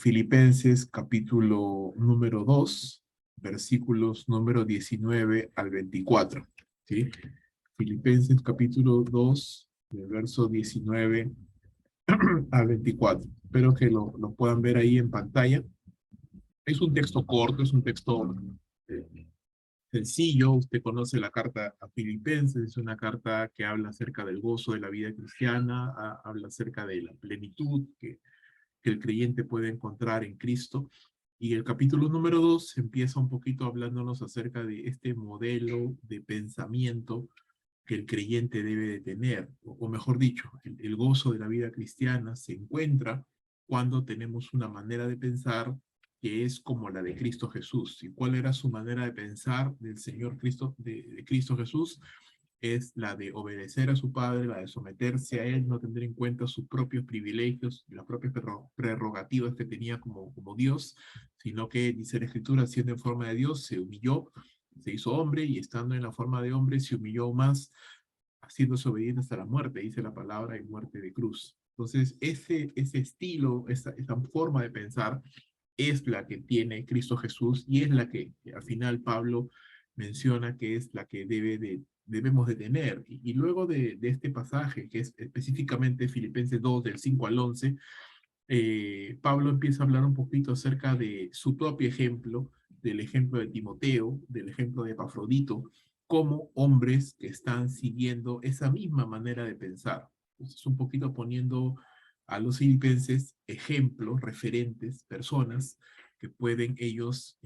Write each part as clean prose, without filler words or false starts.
Filipenses capítulo número 2, versículos número 19 al 24. ¿Sí? Filipenses capítulo 2, del verso 19 al 24. Espero que lo puedan ver ahí en pantalla. Es un texto corto, es un texto sencillo. Usted conoce la carta a Filipenses, es una carta que habla acerca del gozo de la vida cristiana, habla acerca de la plenitud que el creyente puede encontrar en Cristo. Y el capítulo número 2 empieza un poquito hablándonos acerca de este modelo de pensamiento que el creyente debe de tener, o mejor dicho, el gozo de la vida cristiana se encuentra cuando tenemos una manera de pensar que es como la de Cristo Jesús. ¿Y cuál era su manera de pensar del Señor Cristo, de Cristo Jesús? Es la de obedecer a su Padre, la de someterse a Él, no tener en cuenta sus propios privilegios, las propias prerrogativas que tenía como Dios, sino que, dice la Escritura, siendo en forma de Dios, se humilló, se hizo hombre, y estando en la forma de hombre, se humilló más, haciéndose obediente hasta la muerte, dice la palabra, y muerte de cruz. Entonces, ese estilo, esa forma de pensar, es la que tiene Cristo Jesús, y es la que al final Pablo menciona que es la que debemos de tener. Y luego de este pasaje, que es específicamente Filipenses 2, del 5 al 11, Pablo empieza a hablar un poquito acerca de su propio ejemplo, del ejemplo de Timoteo, del ejemplo de Epafrodito, como hombres que están siguiendo esa misma manera de pensar. Entonces, un poquito poniendo a los filipenses ejemplos, referentes, personas que pueden ellos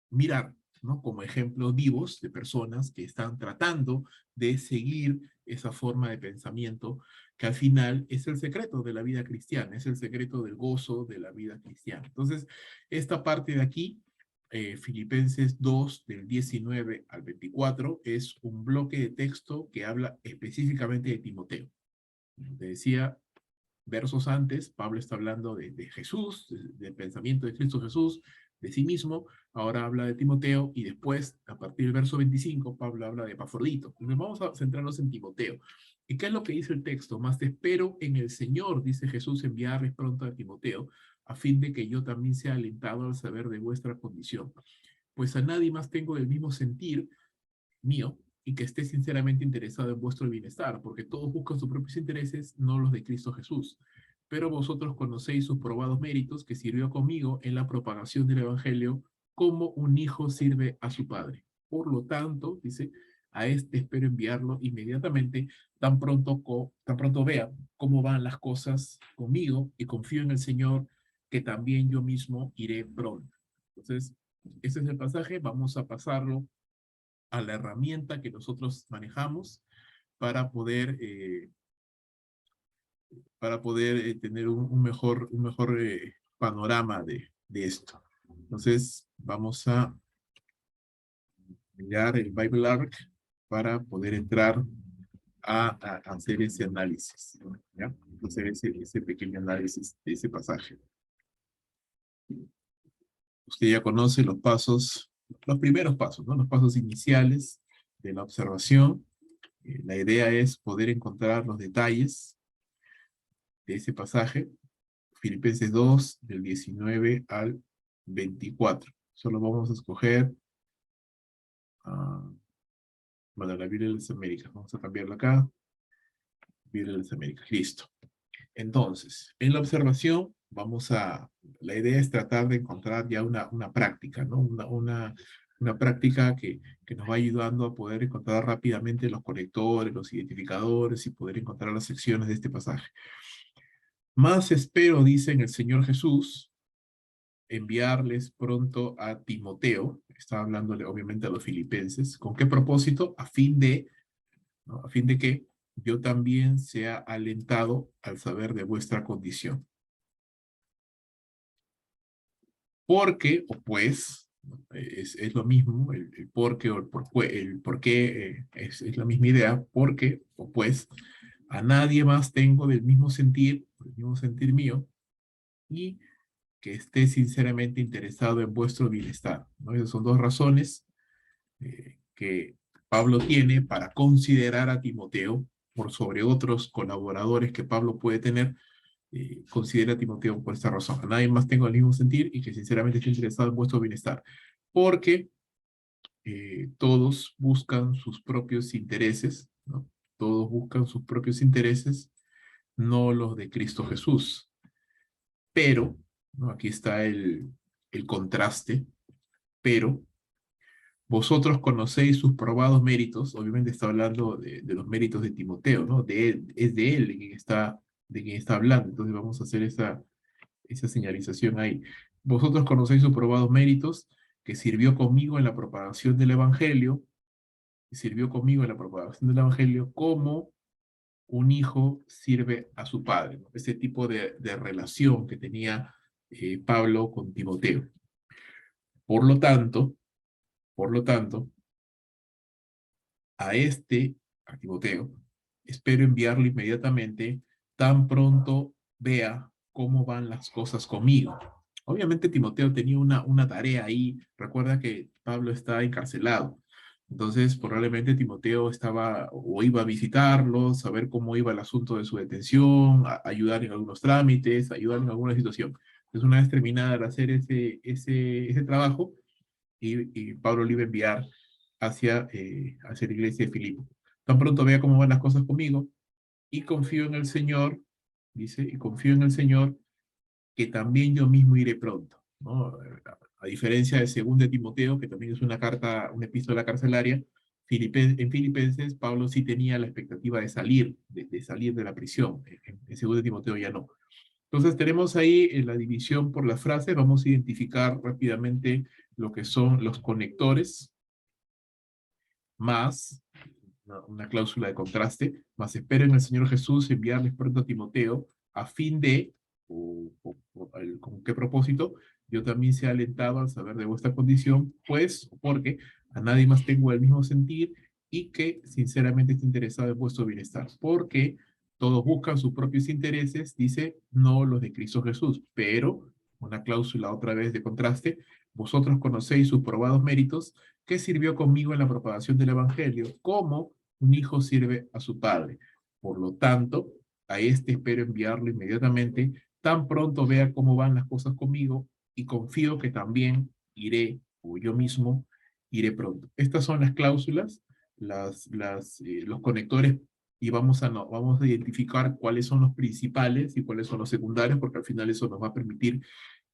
mirar, ¿no? Como ejemplos vivos de personas que están tratando de seguir esa forma de pensamiento que al final es el secreto de la vida cristiana, es el secreto del gozo de la vida cristiana. Entonces, esta parte de aquí, Filipenses 2, del 19 al 24, es un bloque de texto que habla específicamente de Timoteo. Te decía, versos antes, Pablo está hablando de Jesús, del pensamiento de Cristo Jesús, de sí mismo. Ahora habla de Timoteo, y después, a partir del verso 25, Pablo habla de Epafrodito. Entonces vamos a centrarnos en Timoteo. ¿Y qué es lo que dice el texto? Más te espero en el Señor, dice Jesús, enviarles pronto a Timoteo, a fin de que yo también sea alentado al saber de vuestra condición. Pues a nadie más tengo del mismo sentir mío, y que esté sinceramente interesado en vuestro bienestar, porque todos buscan sus propios intereses, no los de Cristo Jesús. Pero vosotros conocéis sus probados méritos, que sirvió conmigo en la propagación del Evangelio, como un hijo sirve a su padre. Por lo tanto, dice, a este espero enviarlo inmediatamente, tan pronto vea cómo van las cosas conmigo, y confío en el Señor, que también yo mismo iré pronto. Entonces, este es el pasaje. Vamos a pasarlo a la herramienta que nosotros manejamos para poder, tener un mejor panorama de esto. Entonces, vamos a mirar el Bible Arc para poder entrar a hacer ese análisis, ¿ya? Hacer ese pequeño análisis de ese pasaje. Usted ya conoce los pasos, los primeros pasos, ¿no? Los pasos iniciales de la observación. La idea es poder encontrar los detalles de ese pasaje, Filipenses 2, del 19 al 24. Solo vamos a escoger, bueno, la Biblia de las Américas. Vamos a cambiarla acá. Biblia de las Américas. Listo. Entonces, en la observación, la idea es tratar de encontrar ya una práctica, ¿no? Una práctica que nos va ayudando a poder encontrar rápidamente los conectores, los identificadores, y poder encontrar las secciones de este pasaje. Más espero, dice en el Señor Jesús, enviarles pronto a Timoteo. Está hablándole obviamente a los filipenses. ¿Con qué propósito? A fin de, ¿no? A fin de que yo también sea alentado al saber de vuestra condición. Porque, o pues, es lo mismo, el porque o el por qué es la misma idea. Porque, o pues, a nadie más tengo del mismo sentir mío, y que esté sinceramente interesado en vuestro bienestar, ¿no? Esas son dos razones que Pablo tiene para considerar a Timoteo por sobre otros colaboradores que Pablo puede tener, considera a Timoteo por esta razón. A nadie más tengo el mismo sentir y que sinceramente estoy interesado en vuestro bienestar. Porque todos buscan sus propios intereses, ¿no? Todos buscan sus propios intereses, no los de Cristo Jesús. Pero, ¿no? Aquí está el contraste, pero vosotros conocéis sus probados méritos, obviamente está hablando de los méritos de Timoteo, ¿no? Es de él de quien está hablando, entonces vamos a hacer esa señalización ahí. Vosotros conocéis sus probados méritos, que sirvió conmigo en la propagación del Evangelio, como un hijo sirve a su padre, ¿no? Ese tipo de relación que tenía Pablo con Timoteo. Por lo tanto, por lo tanto, a Timoteo, espero enviarle inmediatamente, tan pronto vea cómo van las cosas conmigo. Obviamente Timoteo tenía una tarea ahí, recuerda que Pablo está encarcelado, entonces probablemente Timoteo estaba o iba a visitarlo, saber cómo iba el asunto de su detención, ayudar en algunos trámites, ayudar en alguna situación. Entonces una vez terminada de hacer ese trabajo, y Pablo le iba a enviar hacia la iglesia de Filipo. Tan pronto vea cómo van las cosas conmigo y confío en el Señor, dice, y confío en el Señor que también yo mismo iré pronto, ¿no? A diferencia de 2 Timoteo, que también es una carta, una epístola carcelaria, en Filipenses Pablo sí tenía la expectativa de salir, de salir de la prisión. En 2 Timoteo ya no. Entonces tenemos ahí la división por las frases. Vamos a identificar rápidamente lo que son los conectores, más una cláusula de contraste, más espero en el Señor Jesús enviarles pronto a Timoteo a fin de, ¿con qué propósito? Yo también sea alentado al saber de vuestra condición, pues, porque a nadie más tengo el mismo sentir y que sinceramente estoy interesado en vuestro bienestar, porque todos buscan sus propios intereses, dice, no los de Cristo Jesús, pero, una cláusula otra vez de contraste, vosotros conocéis sus probados méritos, que sirvió conmigo en la propagación del Evangelio, como un hijo sirve a su padre. Por lo tanto, a este espero enviarlo inmediatamente, tan pronto vea cómo van las cosas conmigo, y confío que también iré, o yo mismo iré pronto. Estas son las cláusulas, los conectores, y vamos a identificar cuáles son los principales y cuáles son los secundarios, porque al final eso nos va a permitir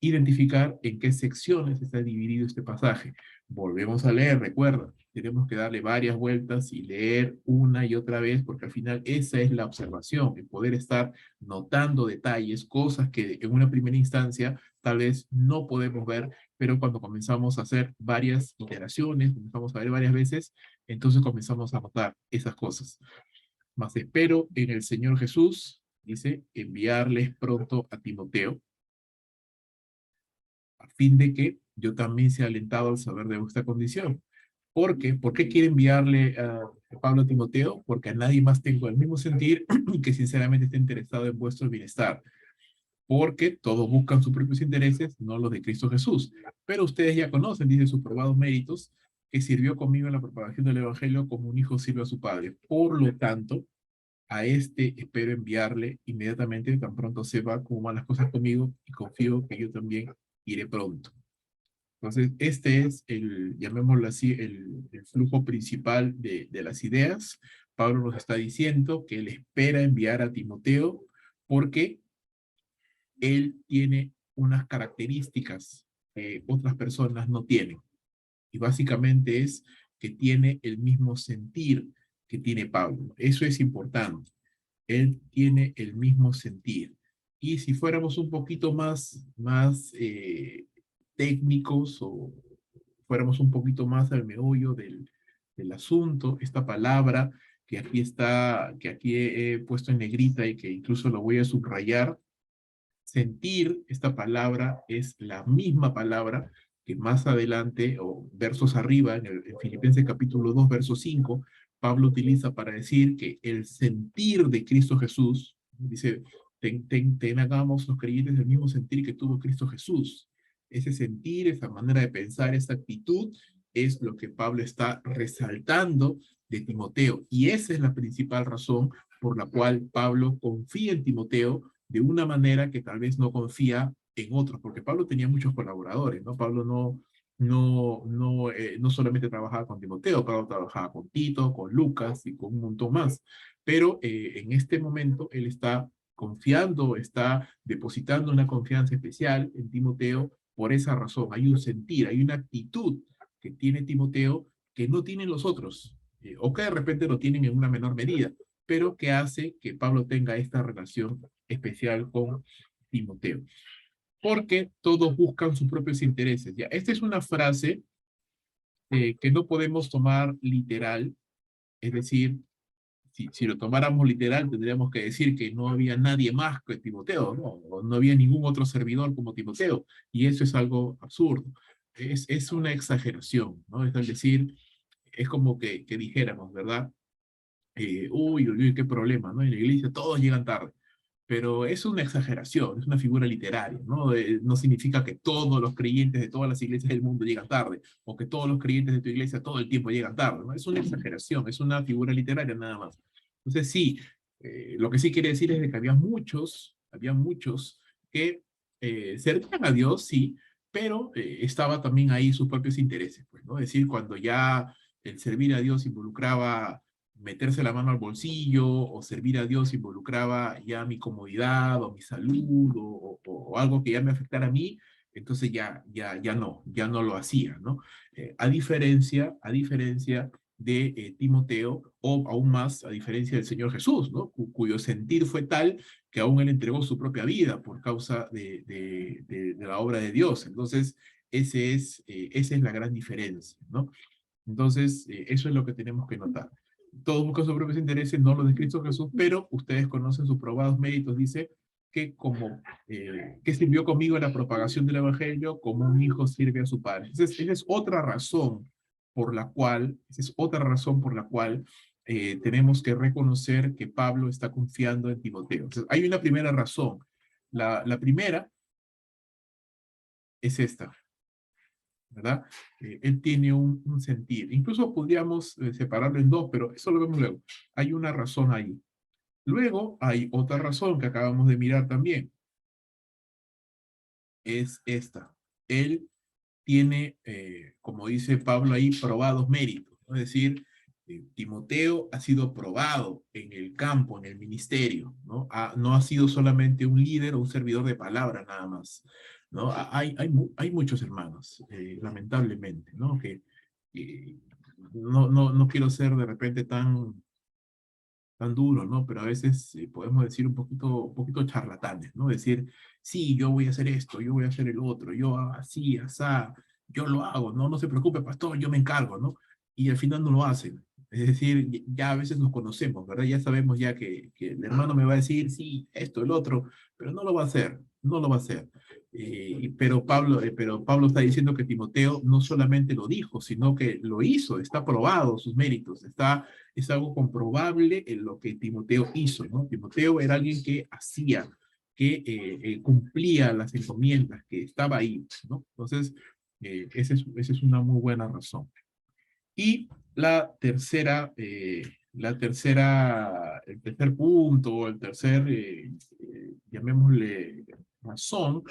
identificar en qué secciones está dividido este pasaje. Volvemos a leer, recuerda, tenemos que darle varias vueltas y leer una y otra vez, porque al final esa es la observación, el poder estar notando detalles, cosas que en una primera instancia tal vez no podemos ver, pero cuando comenzamos a hacer varias iteraciones, comenzamos a ver varias veces, entonces comenzamos a notar esas cosas. Mas espero en el Señor Jesús, dice, enviarles pronto a Timoteo, a fin de que yo también sea alentado al saber de vuestra condición. ¿Por qué? ¿Por qué quiere enviarle a Pablo a Timoteo? Porque a nadie más tengo el mismo sentir y que sinceramente esté interesado en vuestro bienestar. Porque todos buscan sus propios intereses, no los de Cristo Jesús. Pero ustedes ya conocen, dice, sus probados méritos, que sirvió conmigo en la propagación del Evangelio como un hijo sirve a su padre. Por lo tanto, a este espero enviarle inmediatamente, tan pronto sepa cómo van las cosas conmigo, y confío que yo también iré pronto. Entonces, este es llamémoslo así, el flujo principal de las ideas. Pablo nos está diciendo que él espera enviar a Timoteo porque él tiene unas características que otras personas no tienen. Y básicamente es que tiene el mismo sentir que tiene Pablo. Eso es importante. Él tiene el mismo sentir. Y si fuéramos un poquito más técnicos, o fuéramos un poquito más al meollo del asunto, esta palabra que aquí he puesto en negrita y que incluso lo voy a subrayar, sentir, esta palabra es la misma palabra que más adelante, o versos arriba, en Filipenses capítulo 2, verso 5, Pablo utiliza para decir que el sentir de Cristo Jesús, dice, hagamos los creyentes el mismo sentir que tuvo Cristo Jesús. Ese sentir, esa manera de pensar, esa actitud, es lo que Pablo está resaltando de Timoteo. Y esa es la principal razón por la cual Pablo confía en Timoteo, de una manera que tal vez no confía en otros, porque Pablo tenía muchos colaboradores, ¿no? Pablo no solamente trabajaba con Timoteo, Pablo trabajaba con Tito, con Lucas y con un montón más, pero en este momento él está confiando, está depositando una confianza especial en Timoteo por esa razón. Hay un sentir, hay una actitud que tiene Timoteo que no tienen los otros, o que de repente lo tienen en una menor medida, pero que hace que Pablo tenga esta relación especial con Timoteo. Porque todos buscan sus propios intereses. ¿Ya? Esta es una frase que no podemos tomar literal, es decir, si lo tomáramos literal, tendríamos que decir que no había nadie más que Timoteo, ¿no? O no había ningún otro servidor como Timoteo, y eso es algo absurdo. Es una exageración, ¿no? Es decir, es como que dijéramos, ¿verdad? Uy, uy, uy, qué problema, ¿no? En la iglesia todos llegan tarde. Pero es una exageración, es una figura literaria, ¿no? No significa que todos los creyentes de todas las iglesias del mundo llegan tarde, o que todos los creyentes de tu iglesia todo el tiempo llegan tarde, ¿no? Es una exageración, es una figura literaria nada más. Entonces sí, lo que sí quiere decir es de que había muchos que servían a Dios, sí, pero estaba también ahí sus propios intereses, pues, ¿no? Es decir, cuando ya el servir a Dios involucraba meterse la mano al bolsillo o servir a Dios involucraba ya mi comodidad o mi salud o algo que ya me afectara a mí, entonces ya no lo hacía, ¿no? A diferencia de Timoteo, o aún más a diferencia del Señor Jesús, ¿no? Cuyo sentir fue tal que aún él entregó su propia vida por causa de la obra de Dios. Entonces, esa es la gran diferencia, ¿no? Entonces, eso es lo que tenemos que notar. Todos buscan sus propios intereses, no los de Cristo Jesús, pero ustedes conocen sus probados méritos. Dice que sirvió conmigo en la propagación del Evangelio, como un hijo sirve a su padre. Entonces, esa es otra razón por la cual tenemos que reconocer que Pablo está confiando en Timoteo. Entonces, hay una primera razón. La primera es esta. ¿Verdad? Él tiene un sentir. Incluso podríamos separarlo en dos, pero eso lo vemos luego. Hay una razón ahí. Luego hay otra razón que acabamos de mirar también. Es esta. Él tiene, como dice Pablo ahí, probados méritos. ¿No? Es decir, Timoteo ha sido probado en el campo, en el ministerio, ¿no? No ha sido solamente un líder o un servidor de palabra nada más, ¿no? Hay muchos hermanos, lamentablemente, ¿no? Que no quiero ser de repente tan duro, ¿no? Pero a veces podemos decir un poquito charlatanes, ¿no? Decir, sí, yo voy a hacer esto, yo voy a hacer el otro, yo así, asá, yo lo hago, ¿no? No se preocupe, pastor, yo me encargo, ¿no? Y al final no lo hacen. Es decir, ya a veces nos conocemos, ¿verdad? Ya sabemos ya que el hermano me va a decir, sí, esto, el otro, pero no lo va a hacer, no lo va a hacer. Pero Pablo está diciendo que Timoteo no solamente lo dijo, sino que lo hizo, está probado sus méritos, es algo comprobable en lo que Timoteo hizo, ¿no? Timoteo era alguien que hacía, que cumplía las encomiendas, que estaba ahí, ¿no? Entonces, esa es una muy buena razón. Y el tercer punto, llamémosle razón,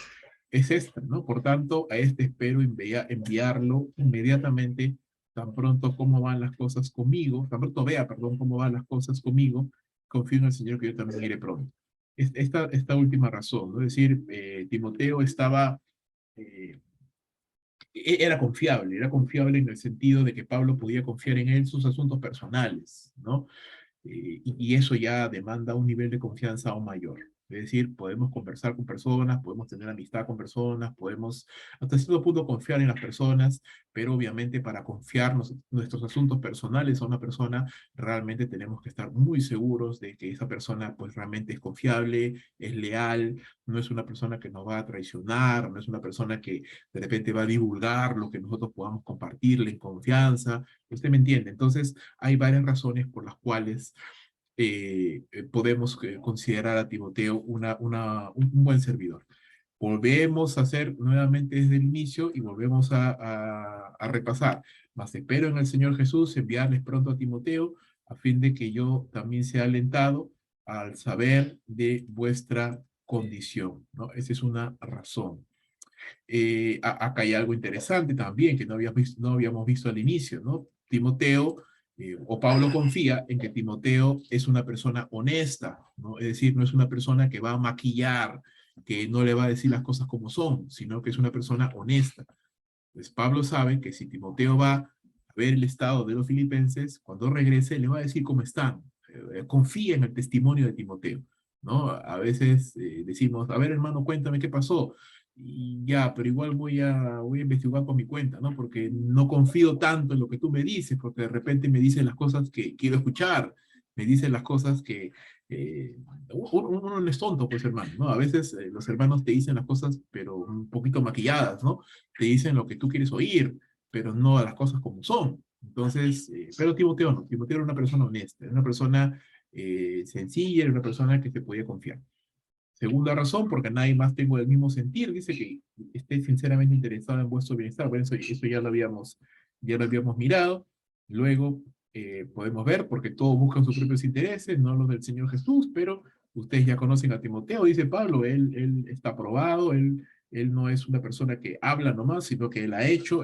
es esta, ¿no? Por tanto, a este espero enviarlo inmediatamente, tan pronto como van las cosas conmigo, tan pronto vea, perdón, cómo van las cosas conmigo, confío en el Señor que yo también iré pronto. Esta última razón, ¿no? Es decir, Timoteo eh, era confiable en el sentido de que Pablo podía confiar en él sus asuntos personales, ¿no? Y eso ya demanda un nivel de confianza aún mayor. Es decir, podemos conversar con personas, podemos tener amistad con personas, podemos hasta cierto punto confiar en las personas, pero obviamente para confiar nuestros asuntos personales a una persona, realmente tenemos que estar muy seguros de que esa persona pues realmente es confiable, es leal, no es una persona que nos va a traicionar, no es una persona que de repente va a divulgar lo que nosotros podamos compartirle en confianza. Usted me entiende. Entonces, hay varias razones por las cuales podemos considerar a Timoteo un buen servidor. Volvemos a hacer nuevamente desde el inicio y volvemos a repasar. Mas espero en el Señor Jesús enviarles pronto a Timoteo a fin de que yo también sea alentado al saber de vuestra condición, ¿no? Esa es una razón. Acá hay algo interesante también que no habíamos visto al inicio, ¿no? Timoteo, o Pablo confía en que Timoteo es una persona honesta, ¿no? Es decir, no es una persona que va a maquillar, que no le va a decir las cosas como son, sino que es una persona honesta. Pues Pablo sabe que si Timoteo va a ver el estado de los filipenses, cuando regrese le va a decir cómo están. Confía en el testimonio de Timoteo, ¿no? A veces decimos, a ver hermano, cuéntame qué pasó. Y ya, pero igual voy a investigar por mi cuenta, ¿no? Porque no confío tanto en lo que tú me dices, porque de repente me dicen las cosas que quiero escuchar, me dicen las cosas que... uno no es tonto, pues hermano, ¿no? A veces los hermanos te dicen las cosas, pero un poquito maquilladas, ¿no? Te dicen lo que tú quieres oír, pero no a las cosas como son. Entonces, pero Timoteo no, Timoteo era una persona honesta, era una persona sencilla, era una persona que se podía confiar. Segunda razón, porque nadie más tengo el mismo sentir, dice que esté sinceramente interesado en vuestro bienestar. Bueno, eso ya lo habíamos mirado. Luego podemos ver, porque todos buscan sus propios intereses, no los del Señor Jesús, pero ustedes ya conocen a Timoteo, dice Pablo, él está aprobado, él no es una persona que habla nomás, sino que él ha hecho,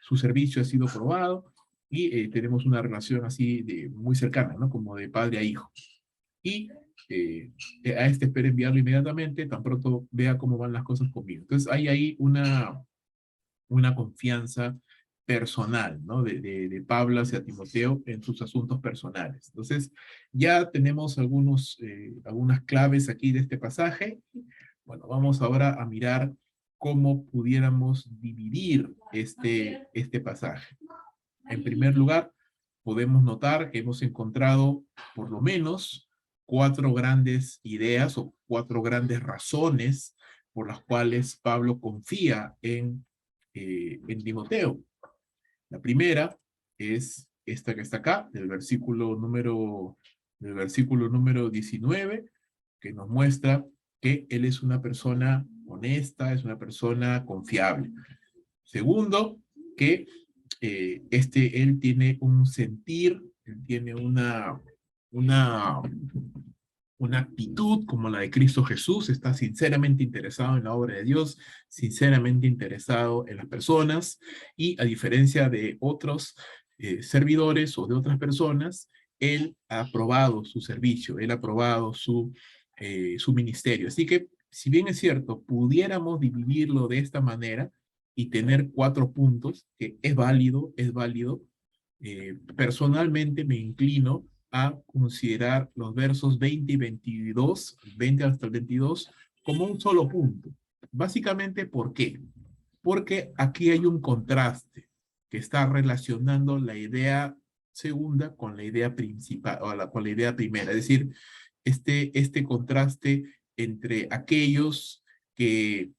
su servicio ha sido probado, y tenemos una relación así muy cercana, ¿no? Como de padre a hijo. Y eh, a este espero enviarlo inmediatamente, tan pronto vea cómo van las cosas conmigo. Entonces hay ahí una confianza personal, ¿no? De Pablo hacia Timoteo en sus asuntos personales. Entonces ya tenemos algunas claves aquí de este pasaje. Bueno, vamos ahora a mirar cómo pudiéramos dividir este pasaje. En primer lugar, podemos notar que hemos encontrado por lo menos cuatro grandes ideas o cuatro grandes razones por las cuales Pablo confía en Timoteo. La primera es esta que está acá, del versículo número 19, que nos muestra que él es una persona honesta, es una persona confiable. Segundo, que él tiene un sentir, él tiene una, una actitud como la de Cristo Jesús, está sinceramente interesado en la obra de Dios, sinceramente interesado en las personas, y a diferencia de otros servidores o de otras personas, él ha aprobado su servicio, él ha aprobado su ministerio. Así que, si bien es cierto, pudiéramos dividirlo de esta manera y tener cuatro puntos, que es válido, personalmente me inclino a considerar los versos 20 y 22, 20 hasta el 22, como un solo punto. Básicamente, ¿por qué? Porque aquí hay un contraste que está relacionando la idea segunda con la idea principal, con la idea primera. Es decir, este contraste entre aquellos que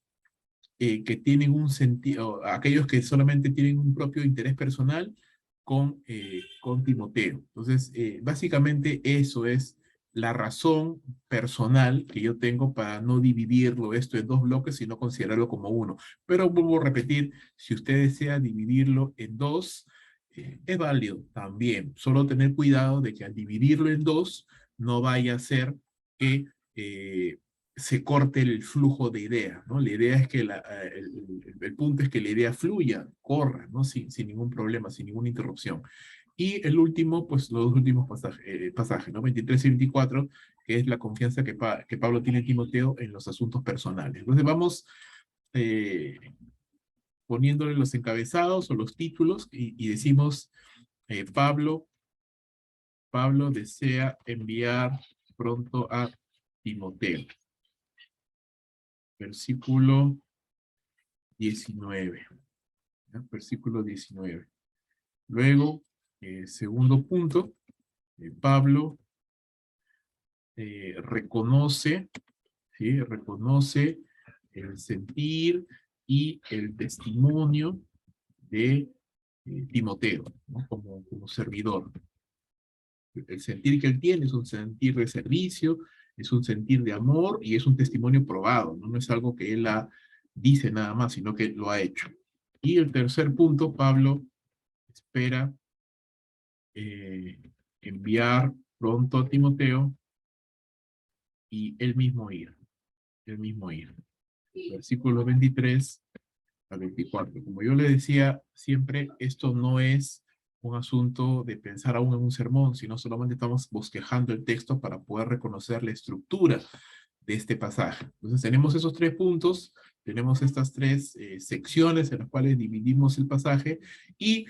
tienen un sentido, aquellos que solamente tienen un propio interés personal con Timoteo. Entonces, básicamente eso es la razón personal que yo tengo para no dividirlo esto en dos bloques, sino considerarlo como uno. Pero vuelvo a repetir, si usted desea dividirlo en dos, es válido también. Solo tener cuidado de que al dividirlo en dos, no vaya a ser que se corte el flujo de ideas, ¿no? La idea es que el punto es que la idea fluya, corra, ¿no? Sin ningún problema, sin ninguna interrupción. Y el último, pues los dos últimos pasajes, ¿no? 23 y 24, que es la confianza que Pablo tiene en Timoteo en los asuntos personales. Entonces vamos eh, poniéndole los encabezados o los títulos y decimos, Pablo desea enviar pronto a Timoteo. Versículo 19. ¿Ya? Versículo 19. Luego, segundo punto, Pablo reconoce, ¿sí? Reconoce el sentir y el testimonio de Timoteo, ¿no? Como servidor. El sentir que él tiene es un sentir de servicio, es un sentir de amor y es un testimonio probado, ¿no? No es algo que él dice nada más, sino que lo ha hecho. Y el tercer punto, Pablo espera enviar pronto a Timoteo y el mismo ir. El mismo ir. Versículos 23 al 24. Como yo le decía siempre, esto no es un asunto de pensar aún en un sermón, sino solamente estamos bosquejando el texto para poder reconocer la estructura de este pasaje. Entonces tenemos esos tres puntos, tenemos estas tres secciones en las cuales dividimos el pasaje y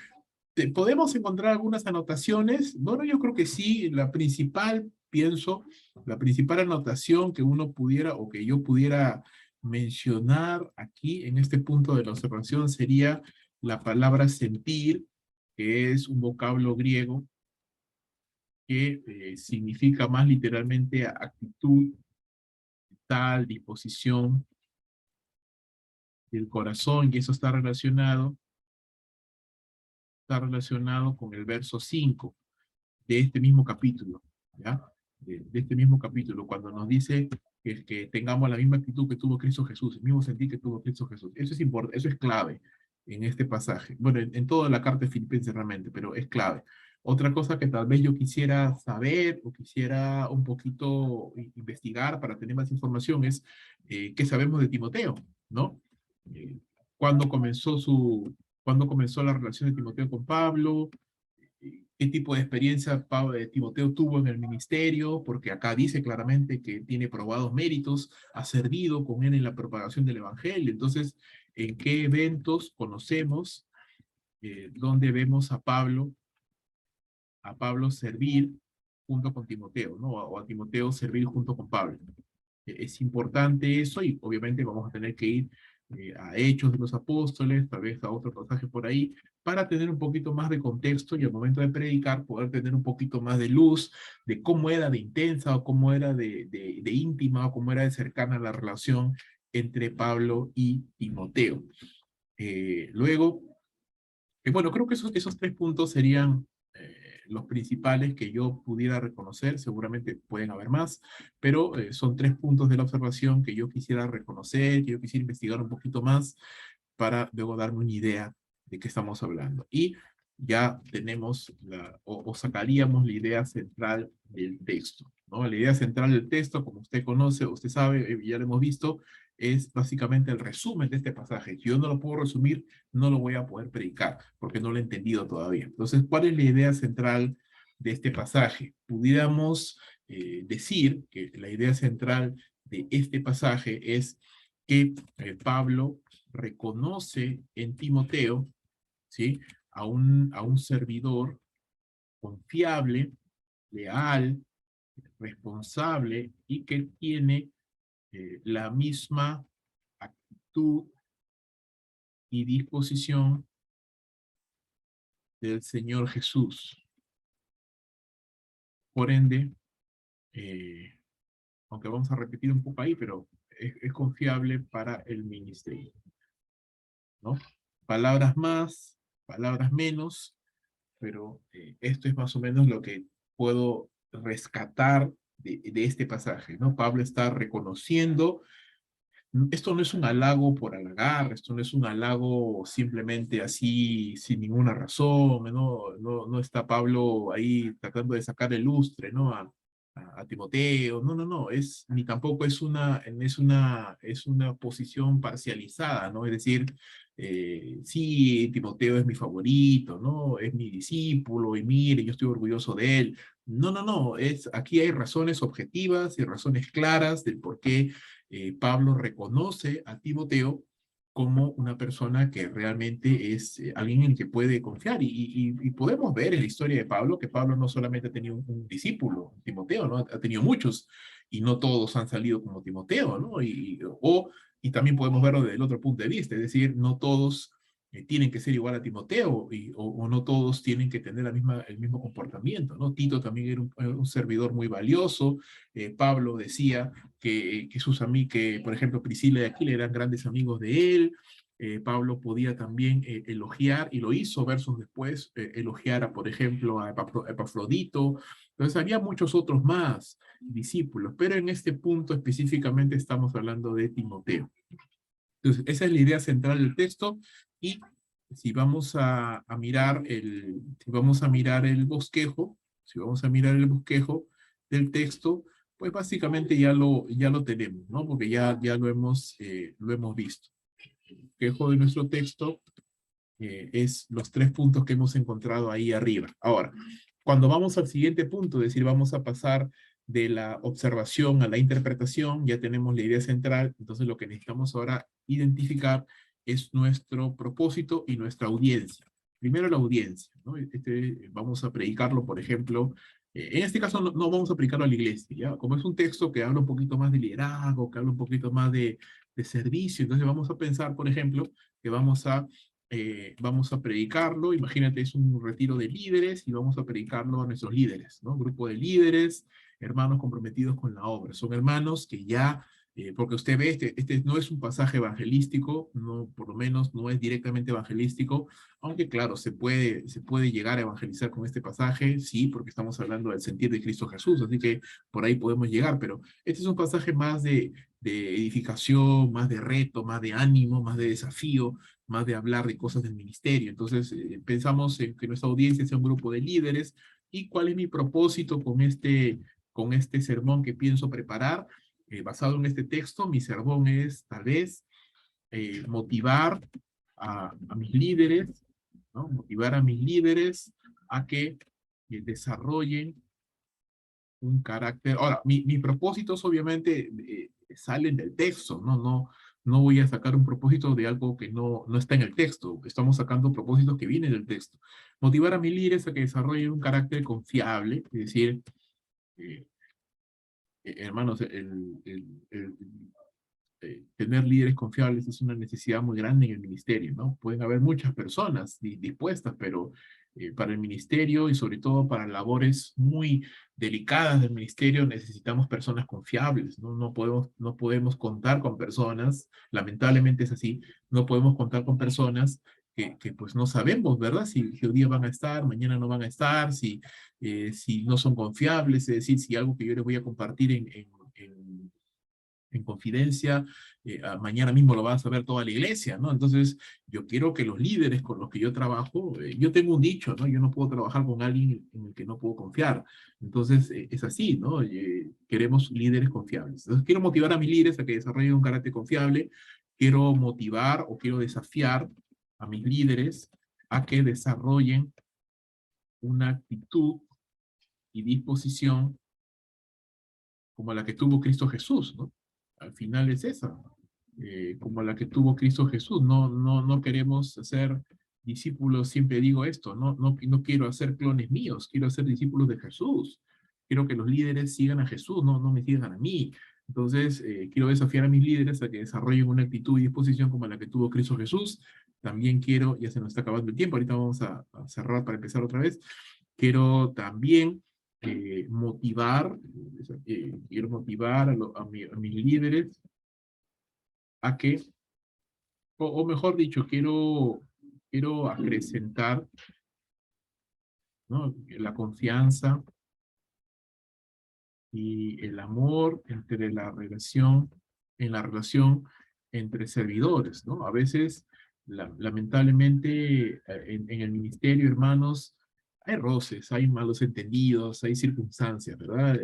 podemos encontrar algunas anotaciones. Bueno, yo creo que sí, la principal, pienso, la principal anotación que uno pudiera o que yo pudiera mencionar aquí en este punto de la observación sería la palabra sentir, que es un vocablo griego que significa más literalmente actitud, tal, disposición del corazón, y eso está relacionado con el verso 5 de este mismo capítulo, ¿ya? De este mismo capítulo, cuando nos dice que tengamos la misma actitud que tuvo Cristo Jesús, el mismo sentir que tuvo Cristo Jesús. Eso es importante, eso es clave en este pasaje. Bueno, en toda la carta de Filipenses realmente, pero es clave. Otra cosa que tal vez yo quisiera saber o quisiera un poquito investigar para tener más información es qué sabemos de Timoteo, ¿no? Eh, ¿Cuándo comenzó cuándo comenzó la relación de Timoteo con Pablo? ¿Qué tipo de experiencia Timoteo tuvo en el ministerio? Porque acá dice claramente que tiene probados méritos, ha servido con él en la propagación del evangelio. Entonces, ¿en qué eventos conocemos donde vemos a Pablo servir junto con Timoteo, ¿no? O a Timoteo servir junto con Pablo? Es importante eso y obviamente vamos a tener que ir a Hechos de los Apóstoles, tal vez a otro pasaje por ahí, para tener un poquito más de contexto y al momento de predicar poder tener un poquito más de luz de cómo era de intensa o cómo era de íntima o cómo era de cercana la relación entre Pablo y Timoteo. Luego, bueno, creo que esos tres puntos serían los principales que yo pudiera reconocer. Seguramente pueden haber más, pero son tres puntos de la observación que yo quisiera reconocer, que yo quisiera investigar un poquito más para luego darme una idea de qué estamos hablando. Y ya tenemos o sacaríamos la idea central del texto, ¿no? La idea central del texto, como usted conoce, usted sabe, ya lo hemos visto, es básicamente el resumen de este pasaje. Si yo no lo puedo resumir, no lo voy a poder predicar, porque no lo he entendido todavía. Entonces, ¿cuál es la idea central de este pasaje? Pudiéramos decir que la idea central de este pasaje es que Pablo reconoce en Timoteo, ¿sí? A un servidor confiable, leal, responsable y que tiene la misma actitud y disposición del Señor Jesús. Por ende, eh, aunque vamos a repetir un poco ahí, pero es confiable para el ministerio, ¿no? Palabras más, palabras menos, pero esto es más o menos lo que puedo rescatar de este pasaje, ¿no? Pablo está reconociendo, esto no es un halago por halagar, esto no es un halago simplemente así, sin ninguna razón, no está Pablo ahí tratando de sacar el lustre, ¿no? A Timoteo, no, ni tampoco es una posición parcializada, ¿no? Es decir, sí, Timoteo es mi favorito, ¿no? Es mi discípulo y mire, yo estoy orgulloso de él. No, aquí hay razones objetivas y razones claras del por qué Pablo reconoce a Timoteo como una persona que realmente es alguien en el que puede confiar. Y podemos ver en la historia de Pablo que Pablo no solamente ha tenido un discípulo, Timoteo, ¿no? Ha tenido muchos, y no todos han salido como Timoteo, ¿no? Y también podemos verlo desde el otro punto de vista, es decir, no todos tienen que ser igual a Timoteo, o no todos tienen que tener el mismo comportamiento, ¿no? Tito también era un servidor muy valioso. Pablo decía que, por ejemplo, Priscila y Aquila eran grandes amigos de él. Pablo podía también elogiar, y lo hizo versos después, elogiar por ejemplo, a Epafrodito. Entonces había muchos otros más discípulos, pero en este punto específicamente estamos hablando de Timoteo. Entonces, esa es la idea central del texto, y si vamos a mirar si vamos a mirar el bosquejo del texto, Pues básicamente ya lo tenemos, ¿no? Porque ya lo hemos visto. El quejo de nuestro texto es los 3 puntos que hemos encontrado ahí arriba. Ahora, cuando vamos al siguiente punto, es decir, vamos a pasar de la observación a la interpretación, ya tenemos la idea central, entonces lo que necesitamos ahora identificar es nuestro propósito y nuestra audiencia. Primero la audiencia, ¿no? Vamos a predicarlo, por ejemplo, en este caso no vamos a predicarlo a la iglesia, ¿ya? Como es un texto que habla un poquito más de liderazgo, que habla un poquito más de servicio, entonces vamos a pensar, por ejemplo, que vamos a predicarlo, imagínate, es un retiro de líderes y vamos a predicarlo a nuestros líderes, ¿no? Grupo de líderes, hermanos comprometidos con la obra. Son hermanos que ya, porque usted ve, este no es un pasaje evangelístico, no, por lo menos no es directamente evangelístico, aunque claro, se puede llegar a evangelizar con este pasaje, sí, porque estamos hablando del sentir de Cristo Jesús, así que por ahí podemos llegar, pero este es un pasaje más de edificación, más de reto, más de ánimo, más de desafío, más de hablar de cosas del ministerio. Entonces, pensamos en que nuestra audiencia sea un grupo de líderes. ¿Y cuál es mi propósito con este sermón que pienso preparar? Basado en este texto, mi sermón es tal vez motivar a mis líderes, ¿no? Motivar a mis líderes a que desarrollen un carácter. Ahora, mis propósitos obviamente salen del texto, ¿no? No voy a sacar un propósito de algo que no está en el texto. Estamos sacando propósitos que vienen del texto. Motivar a mis líderes a que desarrollen un carácter confiable, es decir, eh, hermanos, tener líderes confiables es una necesidad muy grande en el ministerio, ¿no? Pueden haber muchas personas dispuestas, pero para el ministerio y sobre todo para labores muy delicadas del ministerio necesitamos personas confiables, ¿no? No podemos contar con personas, lamentablemente es así, no podemos contar con personas que pues no sabemos, ¿verdad? Si un día van a estar, mañana no van a estar, si no son confiables, es decir, si algo que yo les voy a compartir en confidencia, mañana mismo lo va a saber toda la iglesia, ¿no? Entonces, yo quiero que los líderes con los que yo trabajo, yo tengo un dicho, ¿no? Yo no puedo trabajar con alguien en el que no puedo confiar. Entonces, es así, ¿no? Queremos líderes confiables. Entonces, quiero motivar a mis líderes a que desarrollen un carácter confiable, quiero motivar o quiero desafiar a mis líderes a que desarrollen una actitud y disposición como la que tuvo Cristo Jesús, ¿no? Al final es esa, como la que tuvo Cristo Jesús. No queremos hacer discípulos, siempre digo esto, no quiero hacer clones míos, quiero hacer discípulos de Jesús. Quiero que los líderes sigan a Jesús, no me sigan a mí. Entonces, quiero desafiar a mis líderes a que desarrollen una actitud y disposición como la que tuvo Cristo Jesús. También quiero, ya se nos está acabando el tiempo, ahorita vamos a cerrar para empezar otra vez. Quiero también quiero motivar a mis líderes a que, o mejor dicho, quiero acrecentar, ¿no? La confianza y el amor en la relación entre servidores, ¿no? A veces, lamentablemente, en el ministerio, hermanos, hay roces, hay malos entendidos, hay circunstancias, ¿verdad?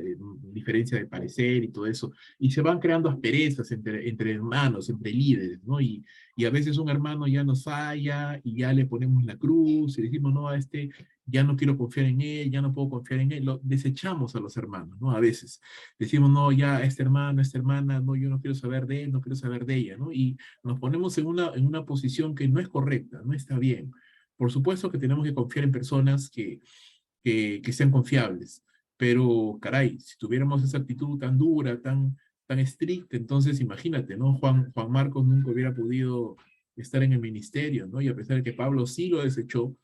Diferencia de parecer y todo eso. Y se van creando asperezas entre hermanos, entre líderes, ¿no? Y a veces un hermano ya nos falla y ya le ponemos la cruz y decimos, no, a este ya no quiero confiar en él, ya no puedo confiar en él, lo desechamos a los hermanos, ¿no? A veces decimos, no, ya este hermano, esta hermana, no, yo no quiero saber de él, no quiero saber de ella, ¿no? Y nos ponemos en una posición que no es correcta, no está bien. Por supuesto que tenemos que confiar en personas que sean confiables, pero caray, si tuviéramos esa actitud tan dura, tan estricta, entonces imagínate, ¿no? Juan Marcos nunca hubiera podido estar en el ministerio, ¿no? Y a pesar de que Pablo sí lo desechó,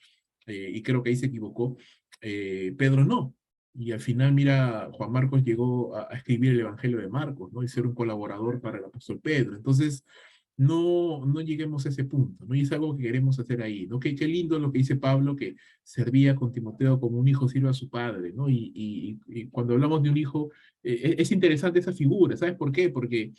y creo que ahí se equivocó, Pedro no. Y al final, mira, Juan Marcos llegó a escribir el Evangelio de Marcos, ¿no? Y ser un colaborador para el apóstol Pedro. Entonces, no lleguemos a ese punto, ¿no? Y es algo que queremos hacer ahí, ¿no? Qué lindo lo que dice Pablo, que servía con Timoteo como un hijo sirve a su padre, ¿no? Y cuando hablamos de un hijo, es interesante esa figura, ¿sabes por qué? Porque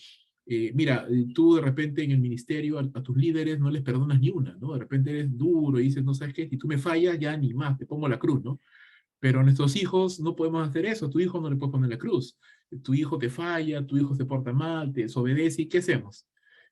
mira, tú de repente en el ministerio a tus líderes no les perdonas ni una, ¿no? De repente eres duro y dices, no sabes qué, si tú me fallas ya ni más, te pongo la cruz, ¿no? Pero a nuestros hijos no podemos hacer eso. A tu hijo no le puedes poner la cruz. Tu hijo te falla, tu hijo se porta mal, te desobedece, ¿y qué hacemos?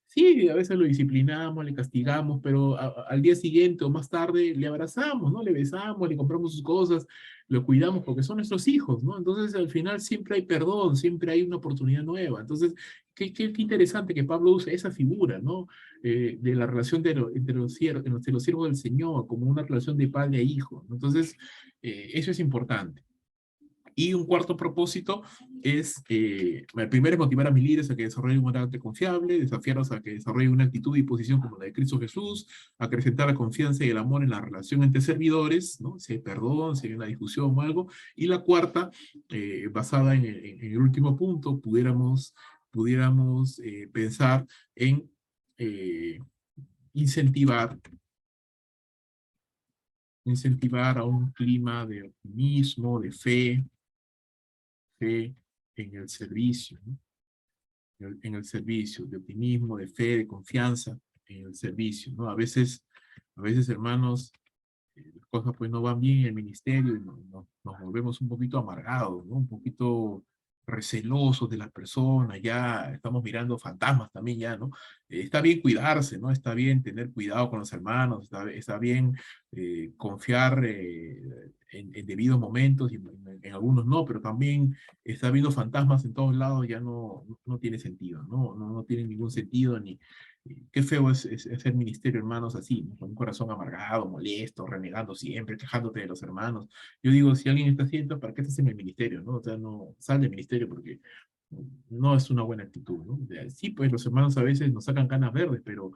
Sí, a veces lo disciplinamos, le castigamos, pero al día siguiente o más tarde le abrazamos, ¿no? Le besamos, le compramos sus cosas, lo cuidamos porque son nuestros hijos, ¿no? Entonces, al final siempre hay perdón, siempre hay una oportunidad nueva. Entonces, qué interesante que Pablo use esa figura, ¿no? De la relación entre los siervos del Señor, como una relación de padre a hijo, ¿no? Entonces, eso es importante. Y un cuarto propósito es, el primero es motivar a mis líderes a que desarrollen un carácter confiable, desafiarlos a que desarrollen una actitud y posición como la de Cristo Jesús, acrecentar la confianza y el amor en la relación entre servidores, ¿no? Si hay perdón, si hay una discusión o algo. Y la cuarta, basada en el último punto, pudiéramos pensar en eh, incentivar incentivar a un clima de optimismo, de fe en el servicio, ¿no? En el servicio, de optimismo, de fe, de confianza en el servicio, ¿no? A veces, hermanos, las cosas pues no van bien en el ministerio y nos volvemos un poquito amargados, ¿no? Un poquito recelosos de las personas, ya estamos mirando fantasmas también ya, ¿no? Está bien cuidarse, ¿no? Está bien tener cuidado con los hermanos, está bien confiar en debidos momentos y en algunos no, pero también está viendo fantasmas en todos lados, ya no tiene sentido, no tiene ningún sentido ni, qué feo es hacer ministerio, hermanos, así, ¿no? Con un corazón amargado, molesto, renegando siempre, quejándote de los hermanos. Yo digo, si alguien está haciendo, ¿para qué estás en el ministerio, no? O sea, no, sal del ministerio porque no es una buena actitud, ¿no? O sea, sí, pues los hermanos a veces nos sacan canas verdes, pero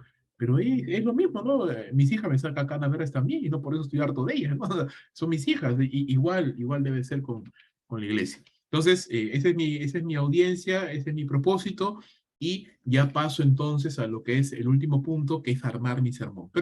es lo mismo, ¿no? Mis hijas me sacan canas verdes también y no por eso estoy harto de ellas, ¿no? O sea, son mis hijas, igual debe ser con la iglesia. Entonces, esa es mi audiencia, ese es mi propósito. Y ya paso entonces a lo que es el último punto, que es armar mi sermón.